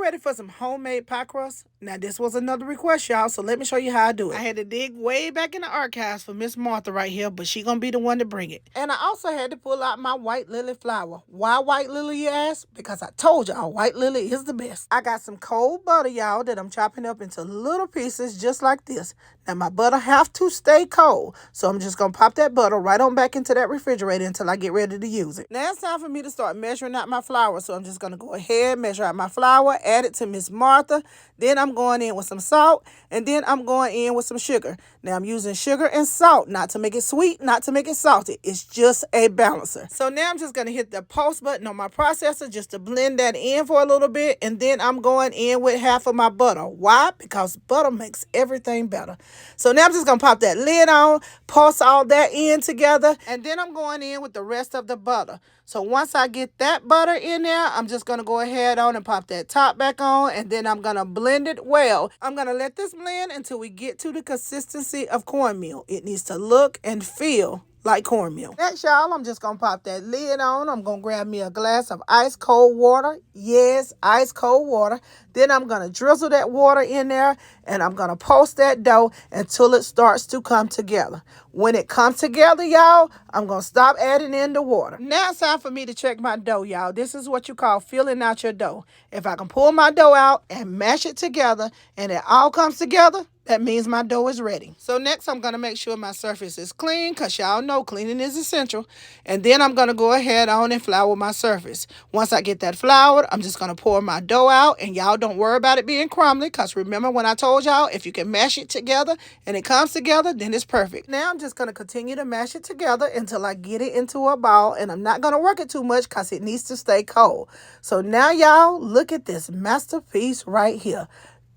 ready for some homemade pie crust? Now, this was another request, y'all, so let me show you how I do it. I had to dig way back in the archives for Miss Martha right here, but she gonna be the one to bring it. And I also had to pull out my white lily flour. Why white lily, you ask? Because I told y'all, white lily is the best. I got some cold butter, y'all, that I'm chopping up into little pieces just like this. Now, my butter have to stay cold, so I'm just gonna pop that butter right on back into that refrigerator until I get ready to use it. Now, it's time for me to start measuring out my flour, so I'm just gonna go ahead, measure out my flour, add it to Miss Martha. Then I'm going in with some salt, and then I'm going in with some sugar. Now, I'm using sugar and salt, not to make it sweet, not to make it salty. It's just a balancer. So now I'm just going to hit the pause button on my processor just to blend that in for a little bit, and then I'm going in with half of my butter. Why? Because butter makes everything better. So now I'm just going to pop that lid on, pulse all that in together, and then I'm going in with the rest of the butter. So once I get that butter in there, I'm just going to go ahead on and pop that top back on, and then I'm going to blend it well. I'm going to let this blend until we get to the consistency of cornmeal. It needs to look and feel like cornmeal. Next, y'all, I'm just going to pop that lid on. I'm going to grab me a glass of ice cold water. Yes, ice cold water. Then I'm going to drizzle that water in there, and I'm going to post that dough until it starts to come together. When it comes together, y'all, I'm going to stop adding in the water. Now it's time for me to check my dough, y'all. This is what you call filling out your dough. If I can pull my dough out and mash it together, and it all comes together, that means my dough is ready. So next, I'm going to make sure my surface is clean, because y'all know cleaning is essential. And then I'm going to go ahead on and flour my surface. Once I get that floured, I'm just going to pour my dough out. And y'all don't worry about it being crumbly, because remember when I told y'all, if you can mash it together and it comes together, then it's perfect. Now I'm just going to continue to mash it together until I get it into a ball. And I'm not going to work it too much because it needs to stay cold. So now, y'all, look at this masterpiece right here.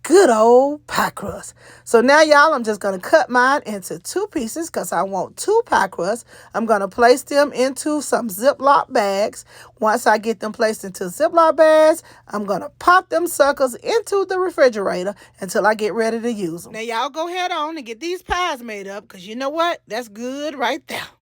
Good old pie crust. So now, y'all, I'm just going to cut mine into 2 pieces because I want 2 pie crusts. I'm going to place them into some Ziploc bags. Once I get them placed into Ziploc bags, I'm going to pop them suckers into the refrigerator until I get ready to use them. Now, y'all go ahead on and get these pies made up, because you know what? That's good right there.